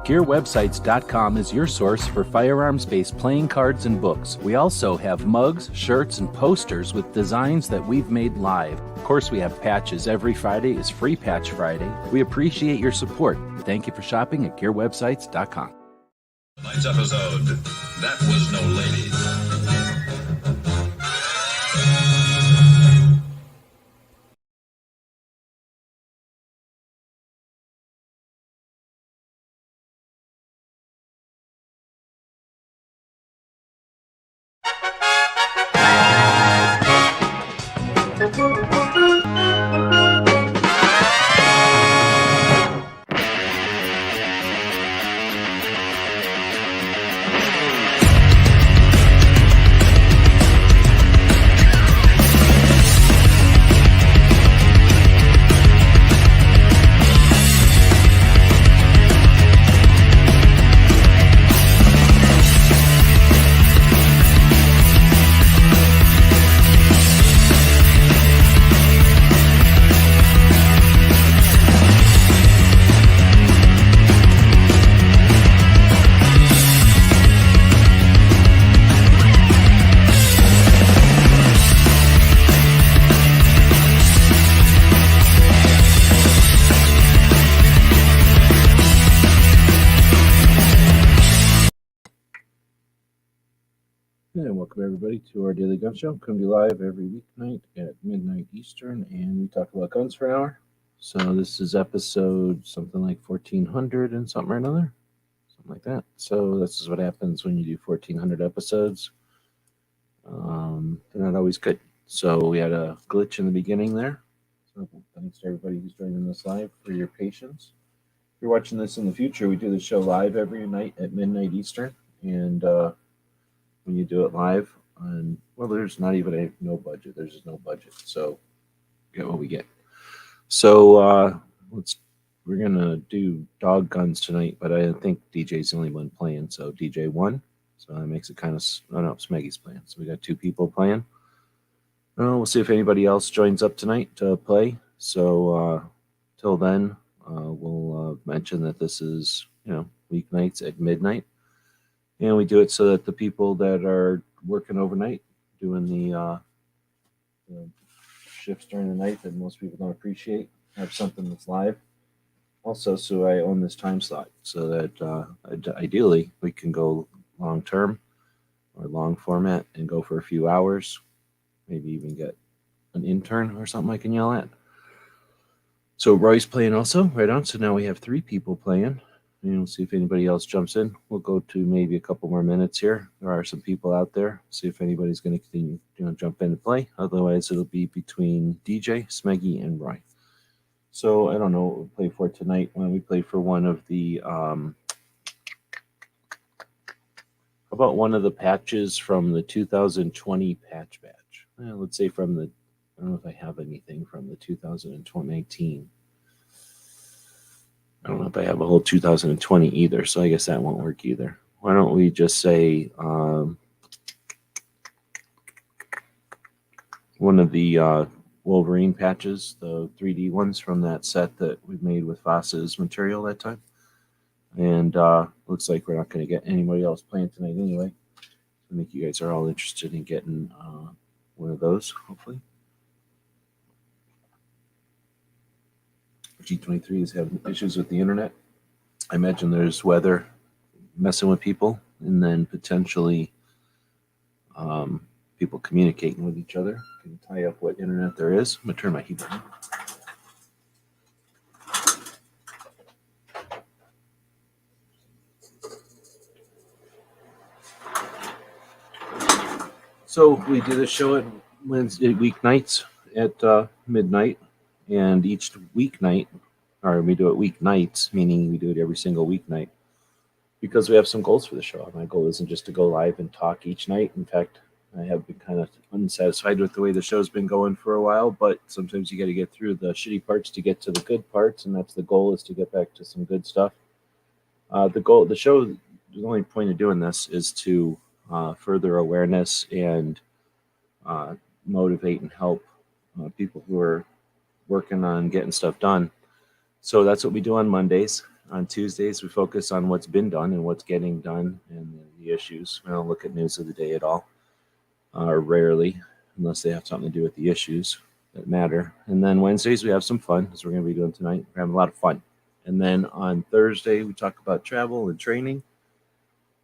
GearWebsites.com is your source for firearms-based playing cards and books. We also have mugs, shirts, and posters with designs that we've made live. Of course, we have patches. Every Friday is Free Patch Friday. We appreciate your support. Thank you for shopping at GearWebsites.com. Tonight's episode, that was no lady. And welcome everybody to our daily gun show. Come to you live every weeknight at midnight Eastern, and we talk about guns for an hour. So this is episode something like 1400 and something or another, something like that. So this is what happens when you do 1400 episodes. They're not always good. So we had a glitch in the beginning there. So thanks to everybody who's joining us live for your patience. If you're watching this in the future, we do the show live every night at midnight Eastern, and when you do it live, and well, there's not even no budget. There's just no budget, so get what we get. So we're gonna do dog guns tonight, but I think DJ's the only one playing, so DJ won. So that makes it kind of Smeggy's playing. So we got two people playing. We'll see if anybody else joins up tonight to play. So till then, we'll mention that this is weeknights at midnight. And we do it so that the people that are working overnight, doing the shifts during the night that most people don't appreciate, have something that's live. Also, so I own this time slot so that ideally we can go long term or long format and go for a few hours, maybe even get an intern or something I can yell at. So Roy's playing also, right on. So now we have 3 people playing. And we'll see if anybody else jumps in. We'll go to maybe a couple more minutes here. There are some people out there. See if anybody's going to continue, jump in and play. Otherwise, it'll be between DJ, Smeggy, and Roy. So I don't know what we'll play for tonight. When we play for one of the how about one of the patches from the 2020 patch batch? Let's say from the, I don't know if I have anything from the 2019. I don't know if I have a whole 2020 either, so I guess that won't work either. Why don't we just say one of the Wolverine patches, the 3D ones from that set that we made with Foss's material that time. And looks like we're not going to get anybody else playing tonight anyway. I think you guys are all interested in getting one of those, hopefully. G23 is having issues with the internet. I imagine there's weather messing with people, and then potentially people communicating with each other. Can tie up what internet there is. I'm going to turn my heat on. So we do the show at Wednesday weeknights at midnight, and each weeknight, or we do it weeknights, meaning we do it every single weeknight, because we have some goals for the show. My goal isn't just to go live and talk each night. In fact, I have been kind of unsatisfied with the way the show's been going for a while, but sometimes you got to get through the shitty parts to get to the good parts, and that's the goal, is to get back to some good stuff. The show, the only point of doing this is to further awareness and motivate and help people who are working on getting stuff done. So that's what we do on Mondays. On Tuesdays, we focus on what's been done and what's getting done and the issues. We don't look at news of the day at all, or rarely, unless they have something to do with the issues that matter. And then Wednesdays, we have some fun, as we're going to be doing tonight. We're having a lot of fun. And then on Thursday, we talk about travel and training,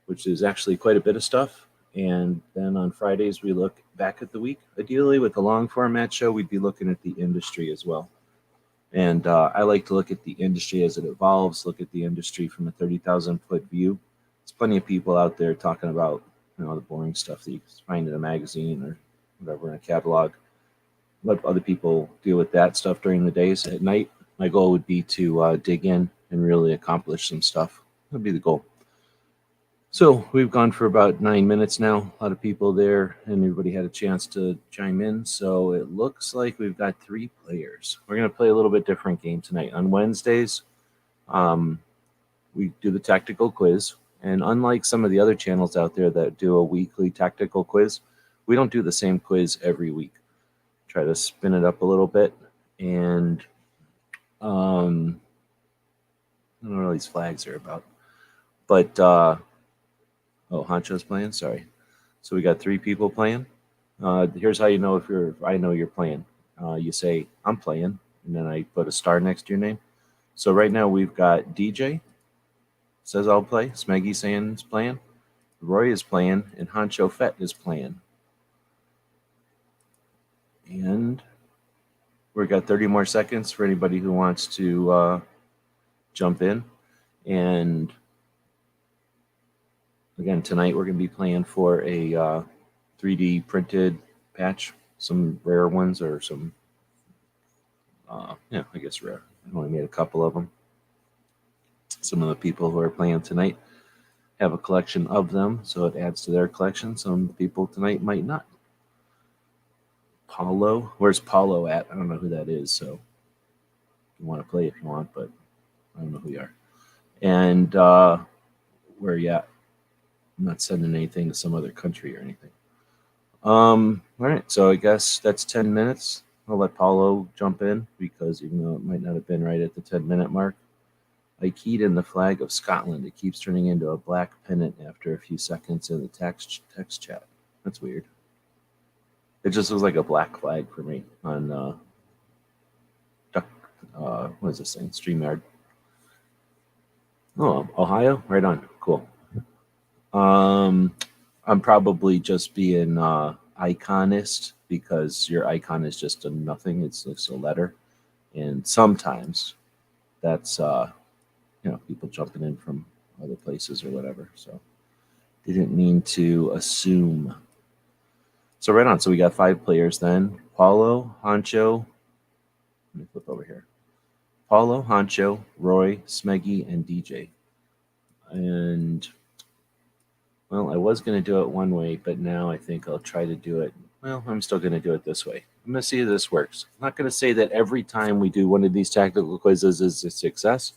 which is actually quite a bit of stuff. And then on Fridays, we look back at the week. Ideally, with a long format show, we'd be looking at the industry as well. And I like to look at the industry as it evolves, look at the industry from a 30,000-foot view. There's plenty of people out there talking about, the boring stuff that you find in a magazine or whatever in a catalog. Let other people deal with that stuff during the days. At night, my goal would be to dig in and really accomplish some stuff. That'd be the goal. So we've gone for about 9 minutes now. A lot of people there, and everybody had a chance to chime in. So it looks like we've got 3 players. We're going to play a little bit different game tonight. On Wednesdays, we do the tactical quiz. And unlike some of the other channels out there that do a weekly tactical quiz, we don't do the same quiz every week. Try to spin it up a little bit. And I don't know what all these flags are about. But oh, Honcho's playing. Sorry. So we got 3 people playing. Here's how you know if I know you're playing. You say I'm playing, and then I put a star next to your name. So right now we've got DJ says I'll play. Smeggy saying is playing. Roy is playing, and Honcho Fett is playing. And we've got 30 more seconds for anybody who wants to jump in. And again, tonight we're going to be playing for a 3D printed patch, some rare ones or some, I guess rare. I only made a couple of them. Some of the people who are playing tonight have a collection of them, so it adds to their collection. Some people tonight might not. Paulo, where's Paulo at? I don't know who that is, so you want to play if you want, but I don't know who you are. And where are you at? I'm not sending anything to some other country or anything. All right, so I guess that's 10 minutes. I'll let Paulo jump in, because even though it might not have been right at the 10-minute mark, I keyed in the flag of Scotland. It keeps turning into a black pennant after a few seconds in the text chat. That's weird. It just looks like a black flag for me on what is this thing? StreamYard. Oh, Ohio? Right on. Cool. I'm probably just being iconist, because your icon is just a nothing. It's just a letter. And sometimes that's people jumping in from other places or whatever. So didn't mean to assume. So right on. So we got 5 players then. Paulo, Honcho. Let me flip over here. Paulo, Honcho, Roy, Smeggy, and DJ. And well, I was going to do it one way, but now I think I'll try to do it. Well, I'm still going to do it this way. I'm going to see if this works. I'm not going to say that every time we do one of these tactical quizzes is a success,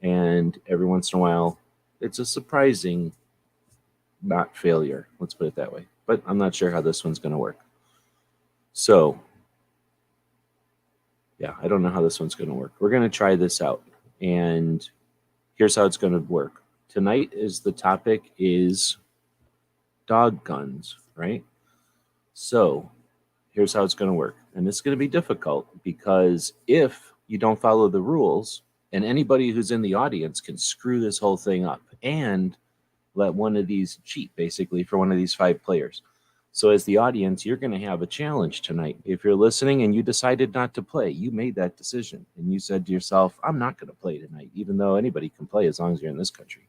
and every once in a while it's a surprising not failure. Let's put it that way. But I'm not sure how this one's going to work. So, yeah, I don't know how this one's going to work. We're going to try this out, and here's how it's going to work. Tonight is the topic is dog guns, right? So here's how it's going to work. And it's going to be difficult because if you don't follow the rules, and anybody who's in the audience can screw this whole thing up and let one of these cheat, basically, for one of these 5 players. So as the audience, you're going to have a challenge tonight. If you're listening and you decided not to play, you made that decision. And you said to yourself, I'm not going to play tonight, even though anybody can play as long as you're in this country.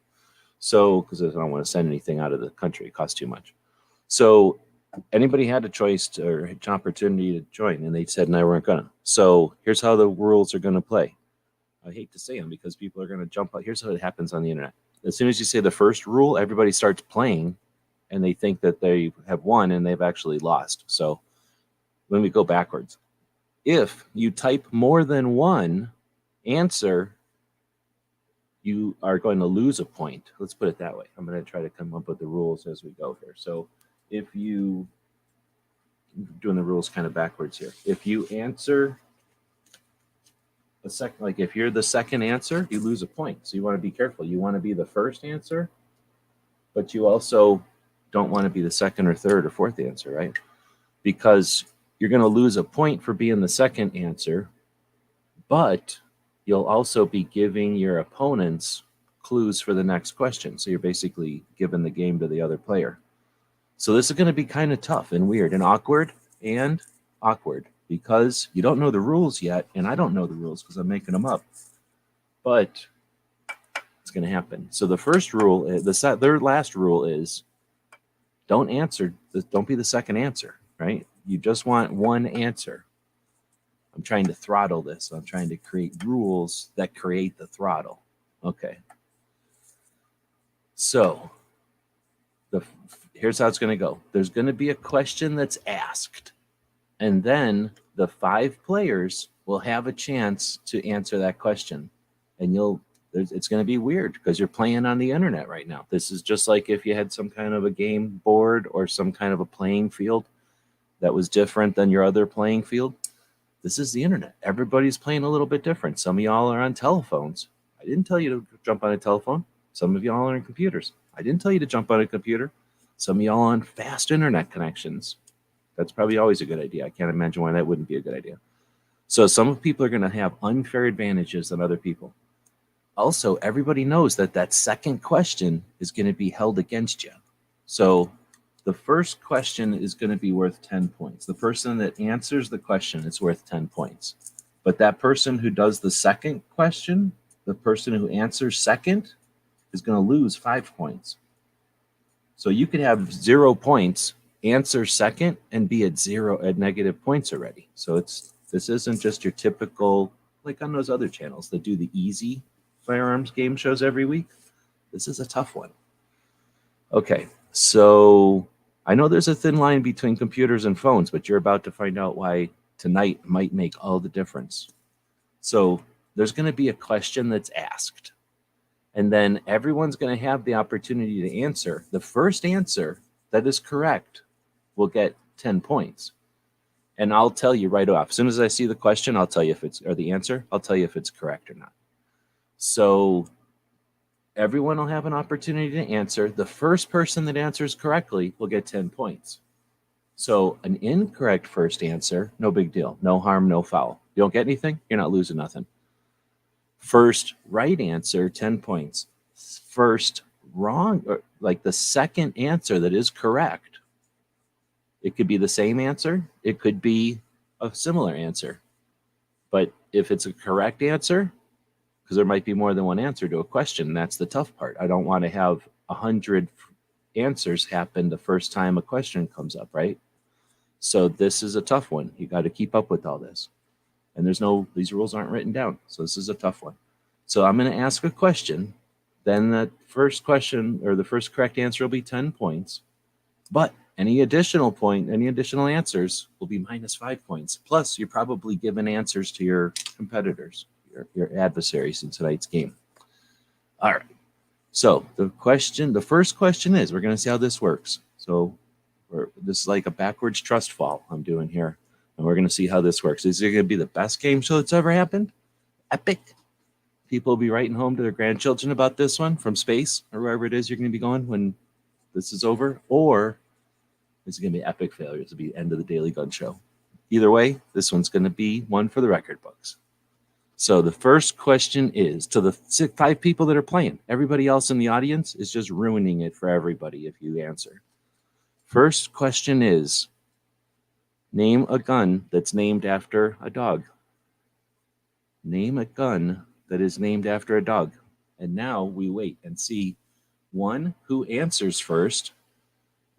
So, because I don't want to send anything out of the country, it costs too much. So anybody had a choice or an opportunity to join, and they said, no, weren't going to. So here's how the rules are going to play. I hate to say them because people are going to jump out. Here's how it happens on the internet. As soon as you say the first rule, everybody starts playing, and they think that they have won, and they've actually lost. So let me go backwards. If you type more than one answer, you are going to lose a point. Let's put it that way. I'm going to try to come up with the rules as we go here. So if you, doing the rules kind of backwards here. If you answer a second, like if you're the second answer, you lose a point. So you want to be careful. You want to be the first answer, but you also don't want to be the second or third or fourth answer, right? Because you're going to lose a point for being the second answer, but you'll also be giving your opponents clues for the next question. So you're basically giving the game to the other player. So this is going to be kind of tough and weird and awkward because you don't know the rules yet, and I don't know the rules because I'm making them up. But it's going to happen. So the first rule, their last rule is don't be the second answer, right? You just want one answer. I'm trying to throttle this. I'm trying to create rules that create the throttle. Okay. So here's how it's going to go. There's going to be a question that's asked, and then the 5 players will have a chance to answer that question. And it's going to be weird because you're playing on the internet right now. This is just like if you had some kind of a game board or some kind of a playing field that was different than your other playing field. This is the internet. Everybody's playing a little bit different. Some of y'all are on telephones. I didn't tell you to jump on a telephone. Some of y'all are on computers. I didn't tell you to jump on a computer. Some of y'all on fast internet connections. That's probably always a good idea. I can't imagine why that wouldn't be a good idea. So some people are going to have unfair advantages than other people. Also, everybody knows that second question is going to be held against you. So the first question is going to be worth 10 points. The person that answers the question is worth 10 points. But that person who does the second question, the person who answers second, is going to lose 5 points. So you could have 0 points, answer second, and be at negative points already. So this isn't just your typical, like on those other channels that do the easy firearms game shows every week. This is a tough one. Okay, so I know there's a thin line between computers and phones, but you're about to find out why tonight might make all the difference. So there's going to be a question that's asked, and then everyone's going to have the opportunity to answer. The first answer that is correct will get 10 points. And I'll tell you right off. As soon as I see the question, I'll tell you the answer, I'll tell you if it's correct or not. So everyone will have an opportunity to answer. The first person that answers correctly will get 10 points. So an incorrect first answer, no big deal. No harm, no foul. You don't get anything, you're not losing nothing. First right answer, 10 points. First wrong, or like the second answer that is correct, it could be the same answer. It could be a similar answer. But if it's a correct answer, because there might be more than one answer to a question, that's the tough part. I don't want to have 100 answers happen the first time a question comes up, right? So this is a tough one. You got to keep up with all this. And these rules aren't written down. So this is a tough one. So I'm going to ask a question. Then the first question or the first correct answer will be 10 points. But any additional answers will be minus 5 points. Plus, you're probably given answers to your competitors, your adversaries in tonight's game. All right. So the first question is, we're going to see how this works. So this is like a backwards trust fall I'm doing here. And we're going to see how this works. Is it going to be the best game show that's ever happened? Epic. People will be writing home to their grandchildren about this one from space or wherever it is you're going to be going when this is over. Or is it going to be epic failure? It's going to be the end of the Daily Gun Show. Either way, this one's going to be one for the record books. So the first question is to the 5 people that are playing. Everybody else in the audience is just ruining it for everybody if you answer. First question is, name a gun that's named after a dog. Name a gun that is named after a dog. And now we wait and see, one, who answers first,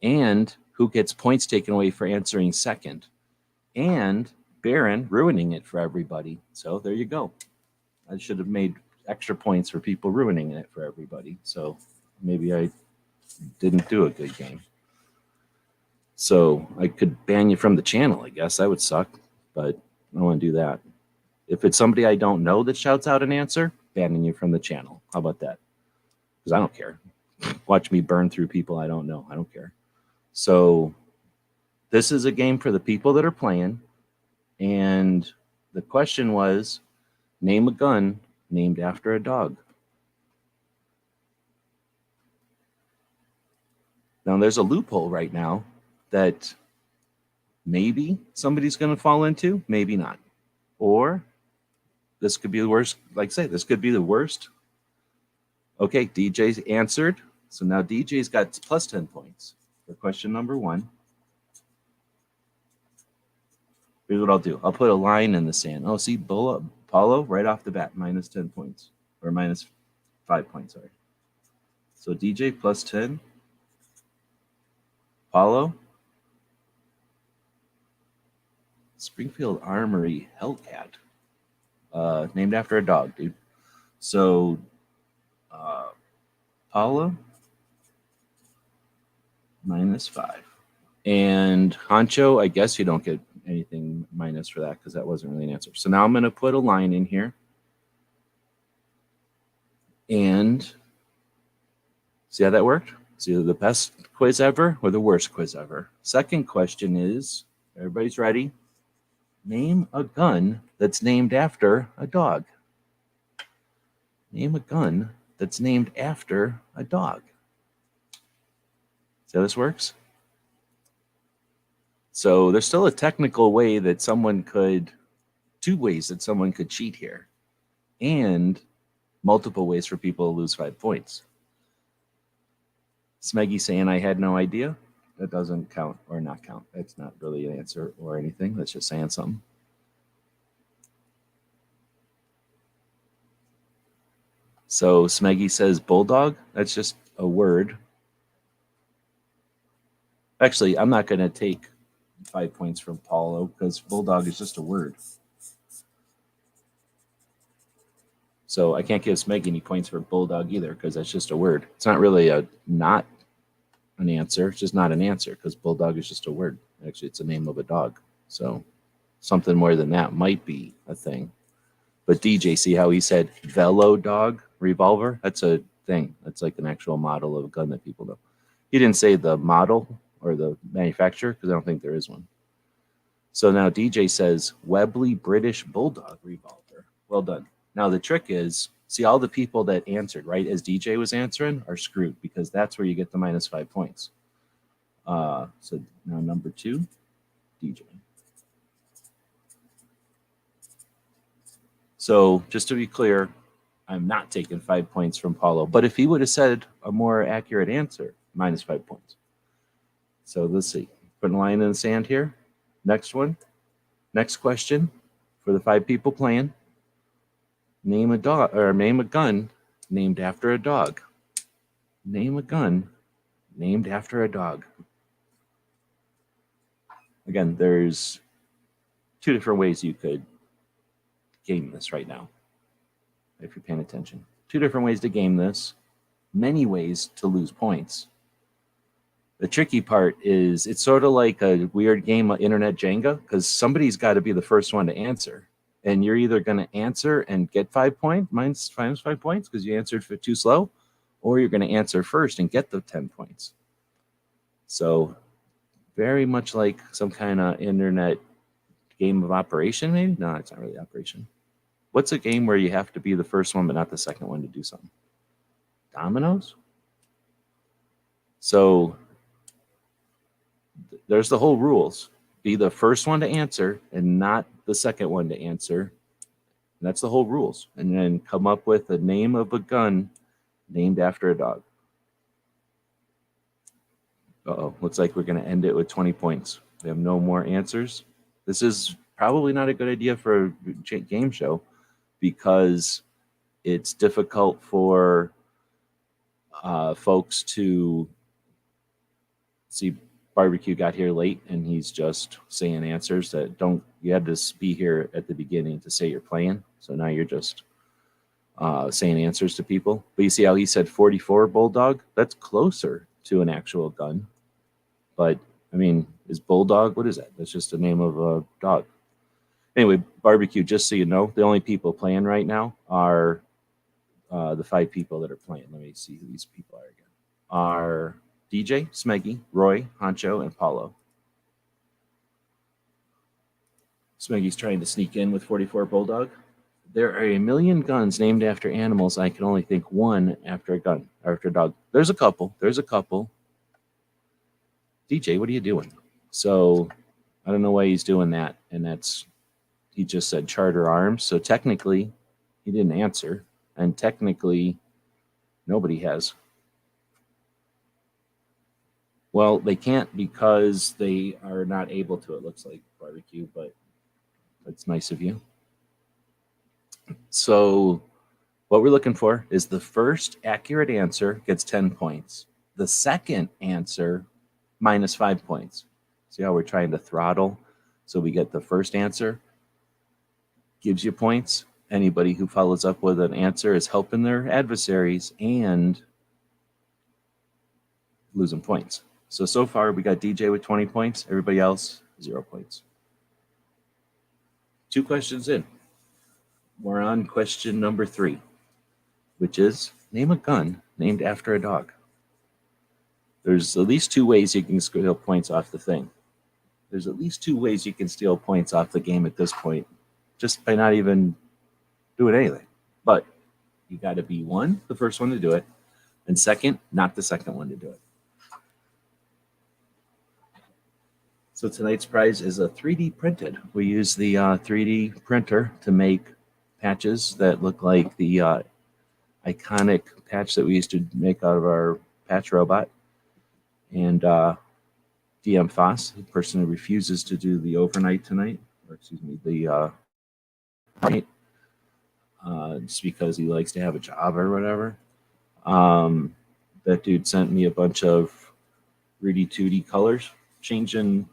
and who gets points taken away for answering second. And Baron ruining it for everybody. So there you go. I should have made extra points for people ruining it for everybody. So maybe I didn't do a good game. So I could ban you from the channel, I guess. That would suck, but I don't want to do that. If it's somebody I don't know that shouts out an answer, banning you from the channel. How about that? Because I don't care. Watch me burn through people I don't know. I don't care. So this is a game for the people that are playing. And the question was, name a gun named after a dog. Now, there's a loophole right now that maybe somebody's going to fall into, maybe not. Or this could be the worst. Like I say, this could be the worst. Okay, DJ's answered. So now DJ's got plus 10 points for question number 1. Here's what I'll do. I'll put a line in the sand. Oh, see, Paulo right off the bat, minus 10 points. Or minus 5 points, sorry. So DJ plus 10. Paulo. Springfield Armory Hellcat. Named after a dog, dude. So, Paulo, minus 5. And Honcho, I guess you don't get anything minus for that because that wasn't really an answer. So now I'm going to put a line in here. And see how that worked? It's either the best quiz ever or the worst quiz ever. Second question is, everybody's ready? Name a gun that's named after a dog. Name a gun that's named after a dog. See how this works? So there's still a technical way that two ways that someone could cheat here, and multiple ways for people to lose 5 points. Smeggy saying I had no idea. That doesn't count or not count. It's not really an answer or anything. That's just saying something. So Smeggy says bulldog. That's just a word. Actually, I'm not going to take 5 points from Paulo because bulldog is just a word. So I can't give Smeggy any points for bulldog either because that's just a word. It's not really not an answer. It's just not an answer because bulldog is just a word. Actually, it's the name of a dog. So something more than that might be a thing. But DJ, see how he said Velo Dog revolver? That's a thing. That's like an actual model of a gun that people know. He didn't say the model or the manufacturer because I don't think there is one. So now DJ says Webley British Bulldog revolver. Well done. Now the trick is, see all the people that answered, right, as DJ was answering are screwed because that's where you get the minus 5 points. So now number 2, DJ. So just to be clear, I'm not taking 5 points from Paulo. But if he would have said a more accurate answer, minus 5 points. So let's see. Putting a line in the sand here. Next one. Next question for the 5 people playing. Name a dog or name a gun named after a dog. Name a gun named after a dog. Again, there's 2 different ways you could game this right now, if you're paying attention. 2 different ways to game this, many ways to lose points. The tricky part is it's sort of like a weird game of internet Jenga, because somebody's got to be the first one to answer. And you're either going to answer and get 5 points, minus 5 points, because you answered for too slow, or you're going to answer first and get the 10 points. So very much like some kind of internet game of operation, maybe? No, it's not really operation. What's a game where you have to be the first one but not the second one to do something? Dominoes? So there's the whole rules. Be the first one to answer and not the second one to answer. And that's the whole rules. And then come up with a name of a gun named after a dog. Uh-oh, looks like we're going to end it with 20 points. We have no more answers. This is probably not a good idea for a game show because it's difficult for folks to see. Barbecue got here late and he's just saying answers that don't, you had to be here at the beginning to say you're playing. So now you're just saying answers to people. But you see how he said 44 Bulldog? That's closer to an actual gun. But I mean, is Bulldog, what is that? That's just the name of a dog. Anyway, Barbecue, just so you know, the only people playing right now are the 5 people that are playing. Let me see who these people are again. Are DJ, Smeggy, Roy, Honcho, and Paulo. Smeggy's trying to sneak in with 44 Bulldog. There are a million guns named after animals. I can only think one after a gun, after a dog. There's a couple. DJ, what are you doing? So I don't know why he's doing that. And he just said Charter Arms. So technically, he didn't answer. And technically, nobody has. Well, they can't because they are not able to, it looks like, Barbecue, but that's nice of you. So what we're looking for is the first accurate answer gets 10 points. The second answer, minus 5 points. See how we're trying to throttle? So we get the first answer, gives you points. Anybody who follows up with an answer is helping their adversaries and losing points. So far, we got DJ with 20 points. Everybody else, 0 points. 2 questions in. We're on question number 3, which is name a gun named after a dog. There's at least 2 ways you can steal points off the thing. There's at least 2 ways you can steal points off the game at this point, just by not even doing anything. But you got to be 1, the first one to do it, and 2nd, not the second one to do it. So tonight's prize is a 3D printed. We use the 3D printer to make patches that look like the iconic patch that we used to make out of our patch robot. And DM Foss, the person who refuses to do the overnight tonight, or excuse me, the night, just because he likes to have a job or whatever. That dude sent me a bunch of Rudy Tooty colors, changing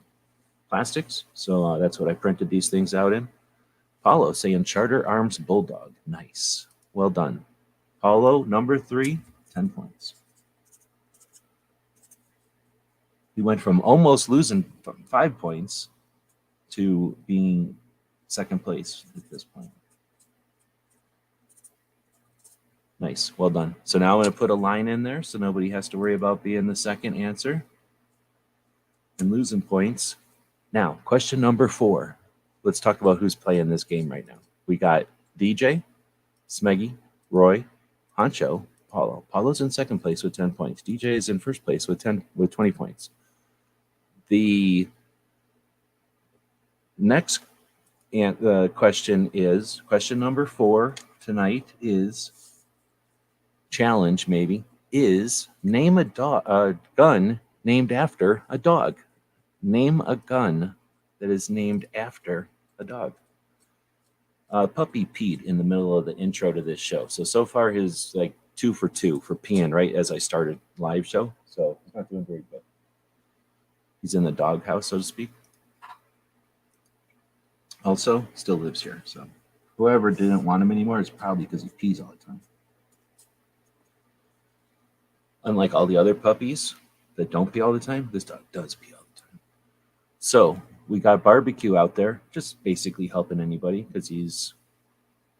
plastics. So that's what I printed these things out in. Paulo saying Charter Arms Bulldog. Nice. Well done. Paulo, number 3, 10 points. He went from almost losing 5 points to being second place at this point. Nice. Well done. So now I'm going to put a line in there so nobody has to worry about being the second answer and losing points. Now, question number 4. Let's talk about who's playing this game right now. We got DJ, Smeggy, Roy, Honcho, Paulo. Paulo's in second place with 10 points. DJ is in first place with 20 points. The next question is, question number 4 tonight is, challenge maybe, is name a gun named after a dog. Name a gun that is named after a dog. Puppy peed in the middle of the intro to this show. So far his like 2 for 2 for peeing right as I started live show. So he's not doing very good. He's in the doghouse, so to speak. Also, still lives here. So Whoever didn't want him anymore is probably because he pees all the time. Unlike all the other puppies that don't pee all the time, this dog does pee all the time. So we got Barbecue out there, just basically helping anybody because he's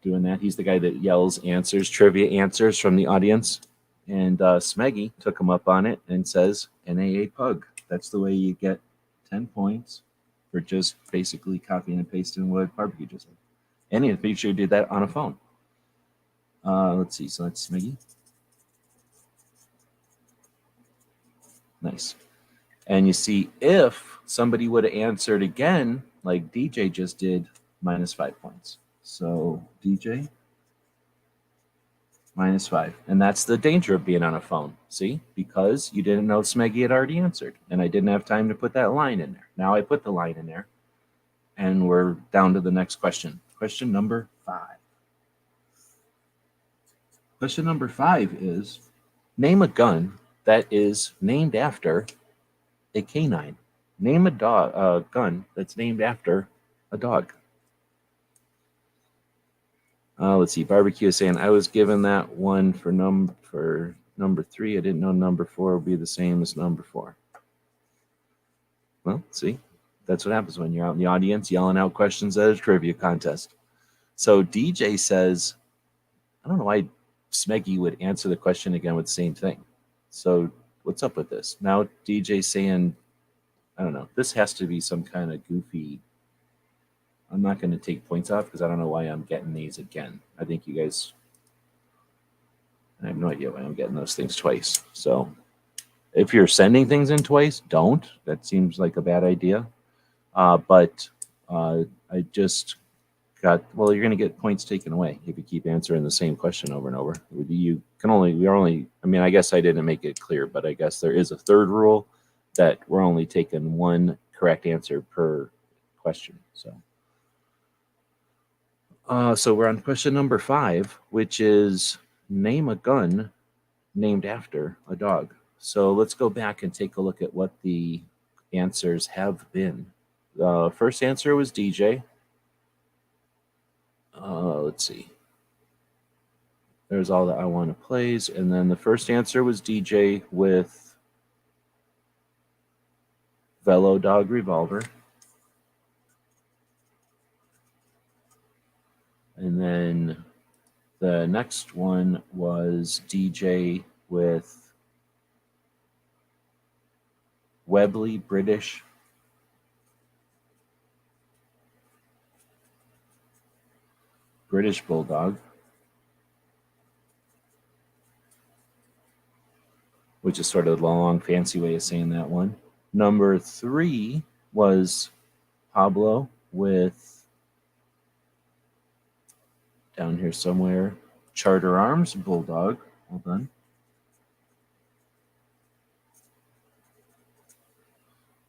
doing that. He's the guy that yells answers, trivia answers from the audience. And Smeggy took him up on it and says, NAA Pug. That's the way you get 10 points for just basically copying and pasting what Barbecue just said. And he made sure you did that on a phone. Let's see. So that's Smeggy. Nice. And you see, if somebody would have answered again, like DJ just did, -5 points. So DJ, -5. And that's the danger of being on a phone. See? Because you didn't know Smeggy had already answered. And I didn't have time to put that line in there. Now I put the line in there. And we're down to the next question. Question number 5. Question number 5 is, name a gun that is named after a canine. Name a gun that's named after a dog. Let's see. Barbecue is saying, I was given that one for number 3. I didn't know number 4 would be the same as number 4. Well, see, that's what happens when you're out in the audience yelling out questions at a trivia contest. So DJ says, I don't know why Smeggy would answer the question again with the same thing. So what's up with this? Now DJ's saying, I don't know. This has to be some kind of goofy. I'm not going to take points off because I don't know why I'm getting these again. I think you guys, I have no idea why I'm getting those things twice. So if you're sending things in twice, don't. That seems like a bad idea. But I just got, well, you're going to get points taken away if you keep answering the same question over and over. You can only, I mean, I guess I didn't make it clear, but I guess there is a third rule that we're only taking one correct answer per question. So we're on question number 5, which is name a gun named after a dog. So let's go back and take a look at what the answers have been. The first answer was DJ. Let's see. There's all that I want to plays. And then the first answer was DJ with Velo Dog Revolver. And then the next one was DJ with Webley British Bulldog, which is sort of a long, fancy way of saying that one. Number 3 was Pablo with, down here somewhere, Charter Arms Bulldog. Well done.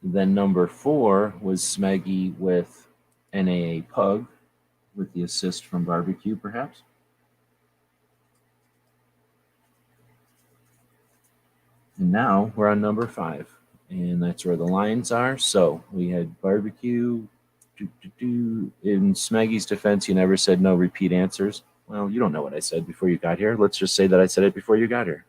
Then number 4 was Smeggy with NAA Pug, with the assist from Barbecue, perhaps. And now we're on number 5, and that's where the lines are. So we had Barbecue. In Smeggy's defense, he never said no repeat answers. Well, you don't know what I said before you got here. Let's just say that I said it before you got here.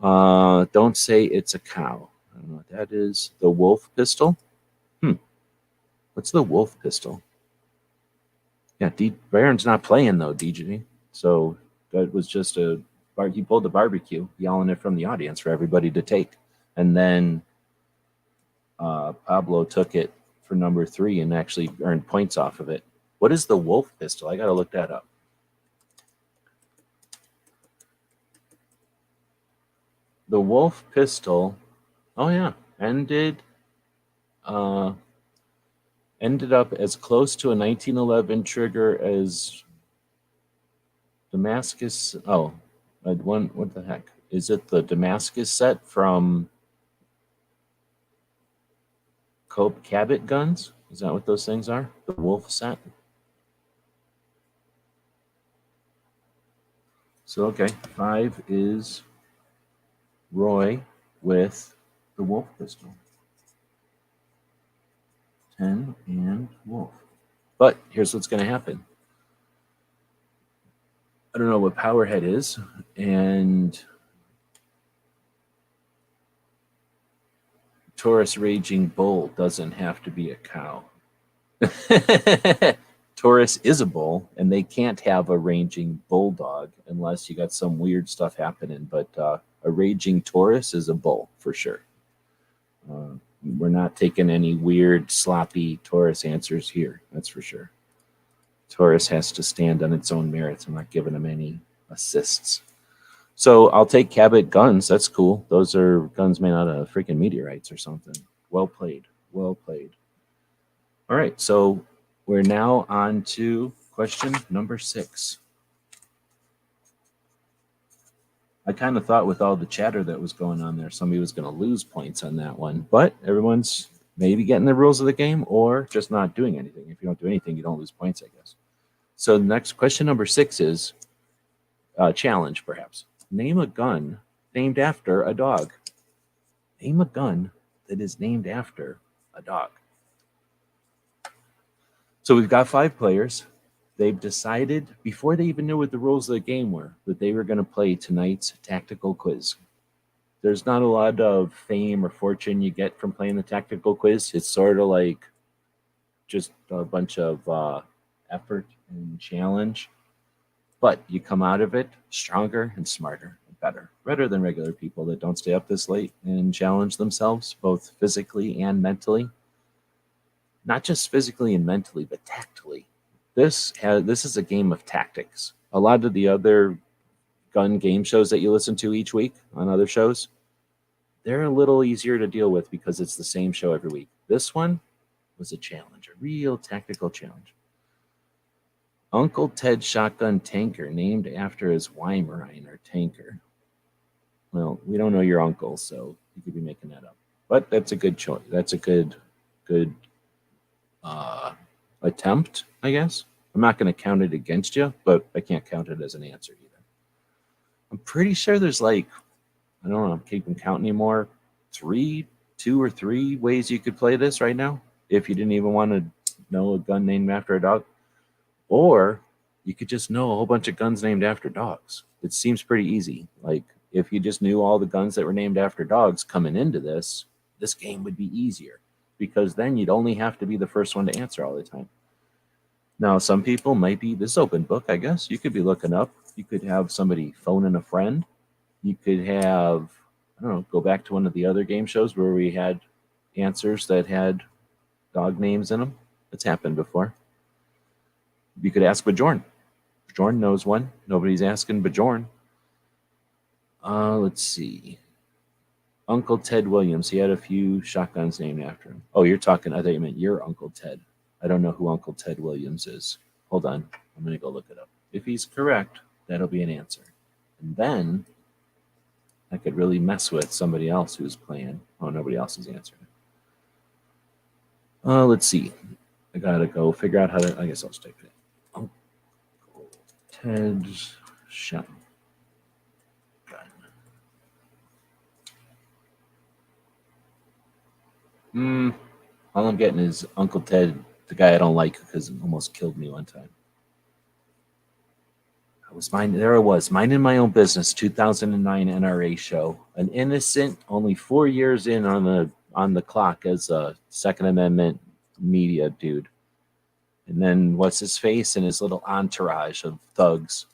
Don't say it's a cow. I don't know what that is. The wolf pistol? What's the wolf pistol? Yeah, Baron's not playing, though, DJ. So that was just he pulled the Barbecue, yelling it from the audience for everybody to take. And then Pablo took it for number 3 and actually earned points off of it. What is the wolf pistol? I got to look that up. The wolf pistol, oh yeah, ended up as close to a 1911 trigger as Damascus. Oh, what the heck? Is it the Damascus set from Cope Cabot guns? Is that what those things are? The wolf set? So, okay, 5 is Roy with the wolf pistol. 10 and wolf. But here's what's going to happen. I don't know what Powerhead is, and Taurus Raging Bull doesn't have to be a cow. Taurus is a bull, and they can't have a raging bulldog unless you got some weird stuff happening. But a raging Taurus is a bull for sure. We're not taking any weird, sloppy Taurus answers here. That's for sure. Taurus has to stand on its own merits. I'm not giving him any assists. So I'll take Cabot guns. That's cool. Those are guns made out of freaking meteorites or something. Well played. Well played. All right. So we're now on to question number 6. I kind of thought with all the chatter that was going on there, somebody was going to lose points on that one. But everyone's maybe getting the rules of the game or just not doing anything. If you don't do anything, you don't lose points, I guess. So next question number 6 is challenge, perhaps. Name a gun named after a dog. Name a gun that is named after a dog. So we've got 5 players. They've decided, before they even knew what the rules of the game were, that they were going to play tonight's tactical quiz. There's not a lot of fame or fortune you get from playing the tactical quiz. It's sort of like just a bunch of effort and challenge. But you come out of it stronger and smarter and better than regular people that don't stay up this late and challenge themselves, both physically and mentally. Not just physically and mentally, but tactily. This is a game of tactics. A lot of the other gun game shows that you listen to each week on other shows, they're a little easier to deal with because it's the same show every week. This one was a challenge, a real tactical challenge. Uncle Ted Shotgun Tanker, named after his Weimaraner tanker. Well, we don't know your uncle, so you could be making that up. But that's a good choice. That's a good attempt, I guess. I'm not going to count it against you, but I can't count it as an answer either. I'm pretty sure there's like, I don't know, I'm keeping count anymore. 2 or 3 ways you could play this right now if you didn't even want to know a gun named after a dog. Or you could just know a whole bunch of guns named after dogs. It seems pretty easy. Like if you just knew all the guns that were named after dogs coming into this game would be easier because then you'd only have to be the first one to answer all the time. Now, some people might be this open book, I guess. You could be looking up. You could have somebody phoning a friend. You could have, I don't know, go back to one of the other game shows where we had answers that had dog names in them. It's happened before. You could ask Bjorn. Bjorn knows one. Nobody's asking Bjorn. Let's see. Uncle Ted Williams. He had a few shotguns named after him. Oh, you're talking, I thought you meant your Uncle Ted. I don't know who Uncle Ted Williams is. Hold on. I'm going to go look it up. If he's correct, that'll be an answer. And then I could really mess with somebody else who's playing. Oh, nobody else is answering. Let's see. I got to go figure out how to, I guess I'll just type it. Uncle Ted's shotgun. All I'm getting is Uncle Ted, the guy I don't like because he almost killed me one time. There I was, minding my own business, 2009 NRA show. An innocent, only 4 years in on the clock as a Second Amendment media dude. And then what's his face and his little entourage of thugs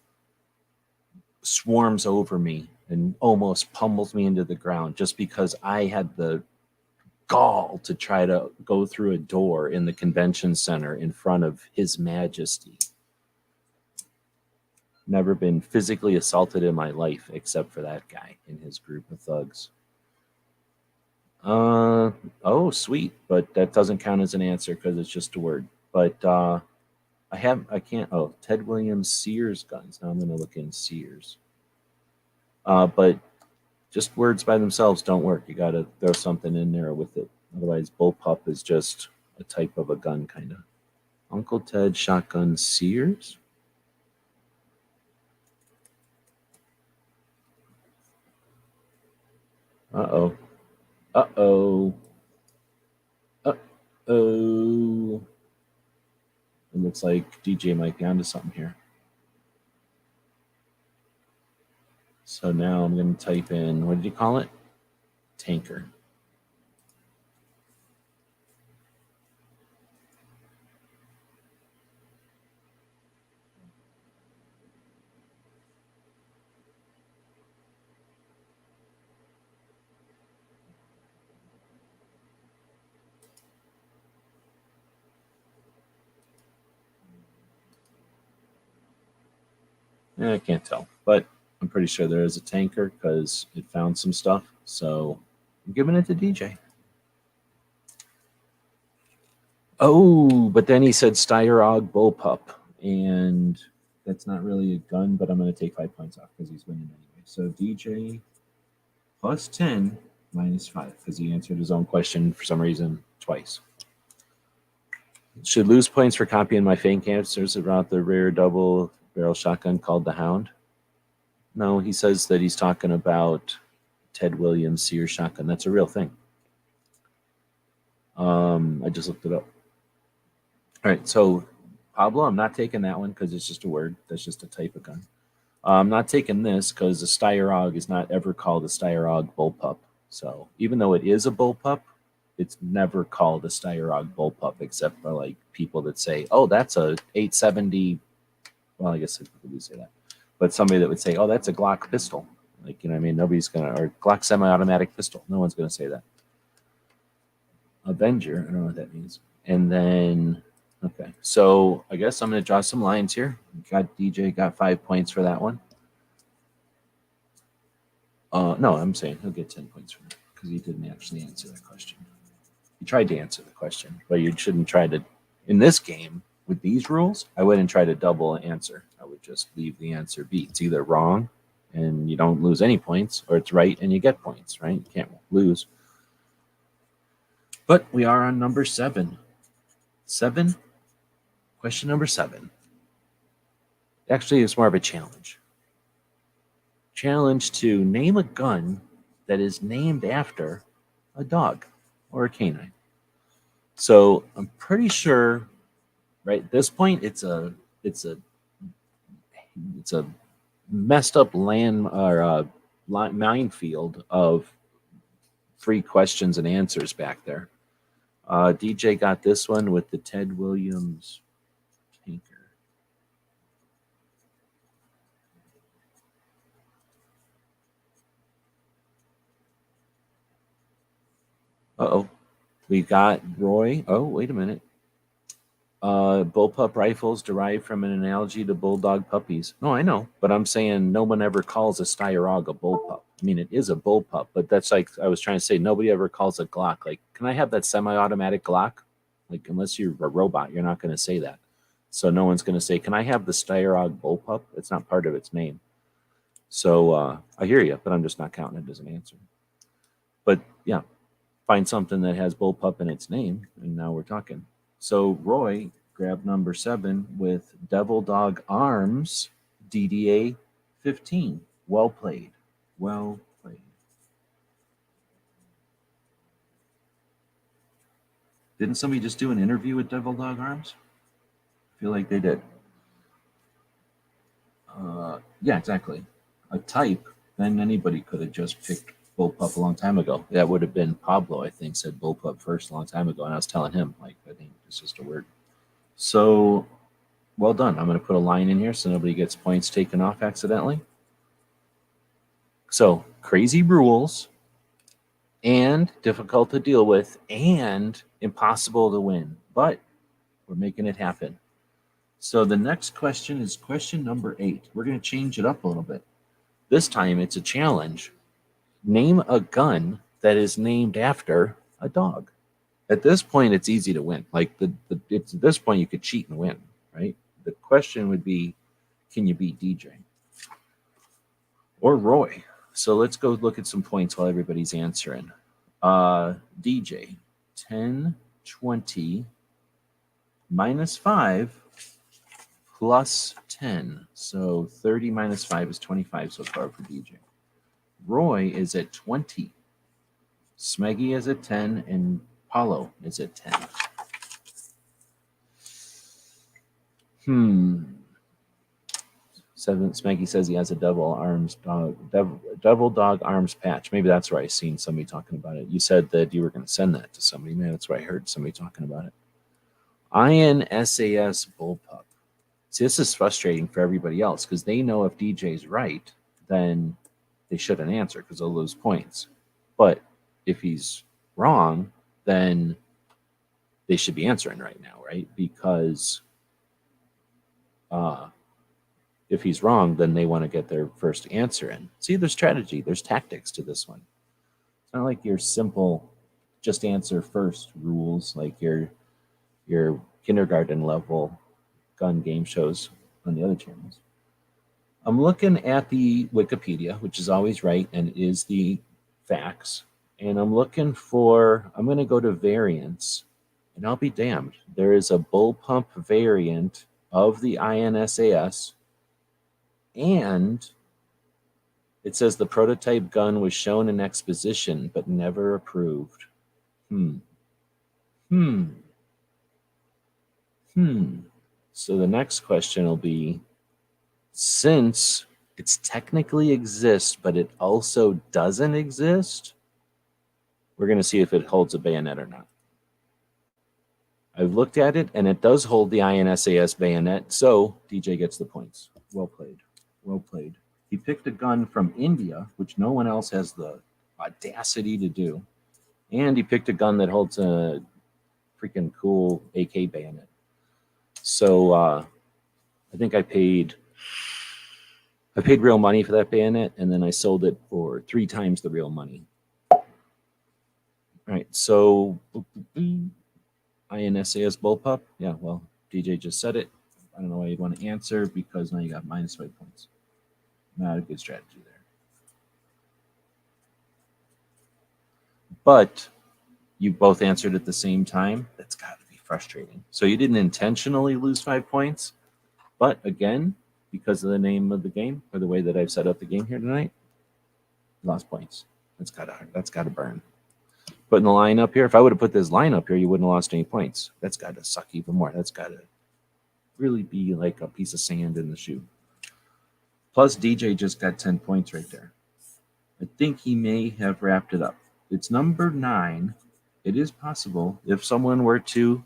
swarms over me and almost pummels me into the ground just because I had the gall to try to go through a door in the convention center in front of His Majesty. Never been physically assaulted in my life except for that guy and his group of thugs. Oh, sweet, but that doesn't count as an answer because it's just a word. But Ted Williams Sears guns. Now I'm going to look in Sears. But just words by themselves don't work. You got to throw something in there with it. Otherwise, bullpup is just a type of a gun, kind of. Uncle Ted Shotgun Sears? Uh-oh. Uh-oh. Uh-oh. It looks like DJ might be onto something here. So now I'm going to type in, what did you call it? Tanker. I can't tell, but I'm pretty sure there is a tanker because it found some stuff. So I'm giving it to DJ. Oh, but then he said Steyerog Bullpup, and that's not really a gun, but I'm going to take 5 points off because he's winning anyway. So DJ plus 10 minus 5 because he answered his own question for some reason twice. Should lose points for copying my fake answers about the rare double barrel shotgun called the Hound. No, he says that he's talking about Ted Williams Sears shotgun. That's a real thing. I just looked it up. All right, so Pablo, I'm not taking that one because it's just a word. That's just a type of gun. I'm not taking this because the Steyerog is not ever called a Steyerog bullpup. So even though it is a bullpup, it's never called a Steyerog bullpup except for like people that say, "Oh, that's a 870." Well, I guess people do say that, but somebody that would say, "Oh, that's a Glock pistol." Like, you know what I mean? Nobody's gonna, or Glock semi-automatic pistol. No one's gonna say that. Avenger, I don't know what that means. And then, okay, so I guess I'm gonna draw some lines here. Got DJ got 5 points for that one. No, I'm saying he'll get 10 points for that because he didn't actually answer that question. He tried to answer the question, but you shouldn't try to. In this game, with these rules, I wouldn't try to double answer. I would just leave the answer be. It's either wrong and you don't lose any points, or it's right and you get points, right? You can't lose. But we are on number 7. Question number 7. Actually, it's more of a challenge. Challenge to name a gun that is named after a dog or a canine. So I'm pretty sure, right at this point, it's a messed up land or minefield of free questions and answers back there. DJ got this one with the Ted Williams tanker. Uh-oh. We got Roy. Oh, wait a minute. Bullpup rifles derived from an analogy to bulldog puppies. No, I know, but I'm saying no one ever calls a Steyerog a bullpup. I mean, it is a bullpup, but that's like I was trying to say. Nobody ever calls a Glock. Like, can I have that semi-automatic Glock? Like, unless you're a robot, you're not going to say that. So no one's going to say, "Can I have the Steyerog bullpup?" It's not part of its name. So I hear you, but I'm just not counting it as an answer. But yeah, find something that has bullpup in its name, and now we're talking. So Roy grabbed number 7 with Devil Dog Arms DDA 15. Well played. Well played. Didn't somebody just do an interview with Devil Dog Arms? I feel like they did. Yeah, exactly. A type, then anybody could have just picked Bullpup a long time ago. That would have been Pablo, I think, said Bullpup first a long time ago. And I was telling him, like, I think it's just a word. So, well done. I'm going to put a line in here so nobody gets points taken off accidentally. So, crazy rules and difficult to deal with and impossible to win. But we're making it happen. So, the next question is question number 8. We're going to change it up a little bit. This time it's a challenge. Name a gun that is named after a dog. At this point, it's easy to win. Like it's at this point you could cheat and win, right? The question would be, can you beat DJ or Roy? So let's go look at some points while everybody's answering. DJ, 10, 20, minus 5, plus 10. So 30 minus 5 is 25 so far for DJ. Roy is at 20. Smeggy is at 10, and Paulo is at 10. Smeggy says he has a devil dog arms patch. Maybe that's where I seen somebody talking about it. You said that you were going to send that to somebody. Man, that's where I heard somebody talking about it. Iron SAS bullpup. See, this is frustrating for everybody else because they know if DJ's right, then they shouldn't answer because they'll lose points. But if he's wrong, then they should be answering right now, right? Because if he's wrong, then they want to get their first answer in. See, there's strategy, there's tactics to this one. It's not like your simple just answer first rules like your kindergarten level gun game shows on the other channels. I'm looking at the Wikipedia, which is always right and is the facts. And I'm going to go to variants, and I'll be damned. There is a bullpup variant of the INSAS, and it says the prototype gun was shown in exposition but never approved. So the next question will be, since it's technically exists, but it also doesn't exist, we're going to see if it holds a bayonet or not. I've looked at it, and it does hold the INSAS bayonet, so DJ gets the points. Well played. Well played. He picked a gun from India, which no one else has the audacity to do, and he picked a gun that holds a freaking cool AK bayonet. So I think I paid real money for that bayonet, and then I sold it for 3 times the real money. All right, so INSAS bullpup. Yeah, well, DJ just said it. I don't know why you'd want to answer because now you got -5 points. Not a good strategy there. But you both answered at the same time. That's got to be frustrating. So you didn't intentionally lose 5 points, but again, because of the name of the game or the way that I've set up the game here tonight, lost points. That's gotta burn. Putting the line up here. If I would have put this line up here, you wouldn't have lost any points. That's got to suck even more. That's got to really be like a piece of sand in the shoe. Plus, DJ just got 10 points right there. I think he may have wrapped it up. It's number 9. It is possible if someone were to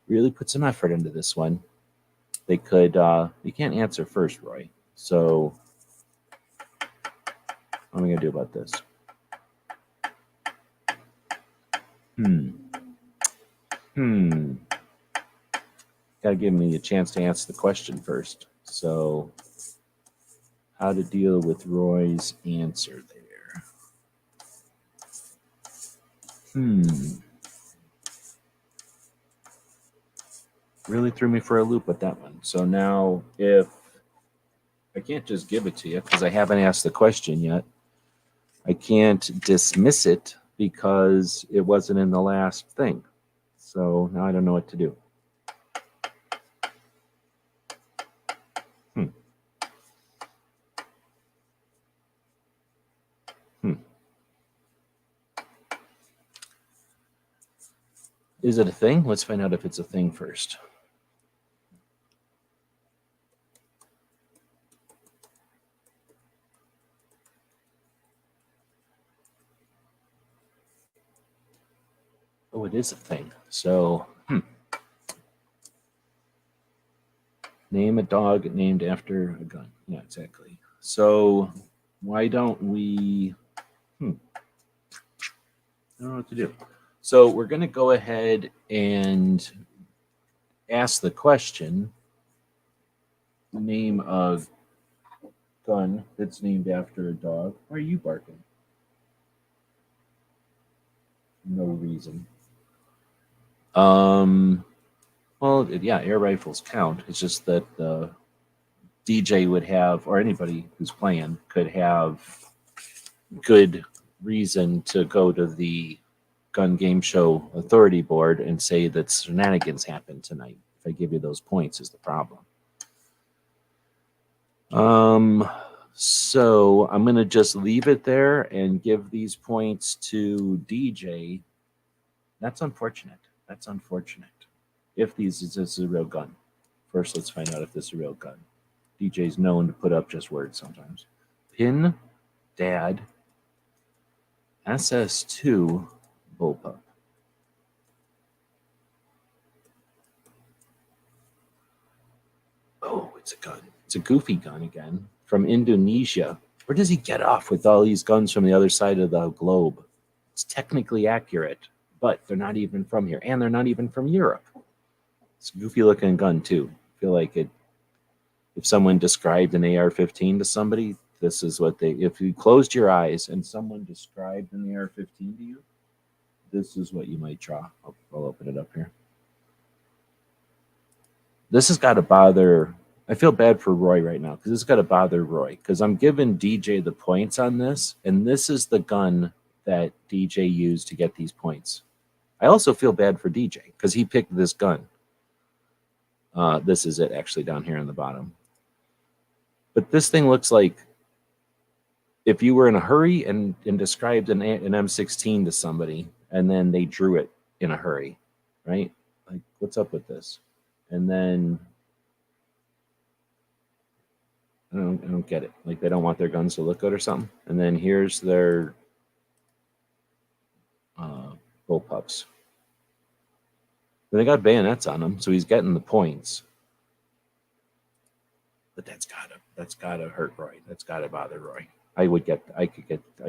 really put some effort into this one, they could. You can't answer first, Roy. So what am I going to do about this? Got to give me a chance to answer the question first. So how to deal with Roy's answer there? Really threw me for a loop with that one. So now if I can't just give it to you because I haven't asked the question yet, I can't dismiss it because it wasn't in the last thing. So now I don't know what to do. Is it a thing? Let's find out if it's a thing first. Oh, it is a thing. So, name a dog named after a gun. Yeah, exactly. So, why don't we... I don't know what to do. So, we're going to go ahead and ask the question. Name a gun that's named after a dog. Why are you barking? No reason. Well, yeah, air rifles count. It's just that the DJ would have, or anybody who's playing could have good reason to go to the Gun Game Show Authority Board and say that shenanigans happened tonight. If I give you those points is the problem. So I'm going to just leave it there and give these points to DJ. That's unfortunate. That's unfortunate. If this is a real gun. First, let's find out if this is a real gun. DJ's known to put up just words sometimes. Pin Dad SS2 bullpup. Oh, it's a gun. It's a goofy gun again from Indonesia. Where does he get off with all these guns from the other side of the globe? It's technically accurate, but they're not even from here, and they're not even from Europe. It's a goofy looking gun too. I feel like it. If someone described an AR-15 to somebody, this is what they. If you closed your eyes and someone described an AR-15 to you, this is what you might draw. I'll open it up here. This has got to bother. I feel bad for Roy right now because this has got to bother Roy because I'm giving DJ the points on this, and this is the gun that DJ used to get these points. I also feel bad for DJ because he picked this gun. This is it actually down here on the bottom. But this thing looks like if you were in a hurry and described an M16 to somebody and then they drew it in a hurry, right? Like, what's up with this? And then I don't get it. Like they don't want their guns to look good or something. And then here's their bullpups. But they got bayonets on them, so he's getting the points. But that's gotta hurt Roy. That's gotta bother Roy. I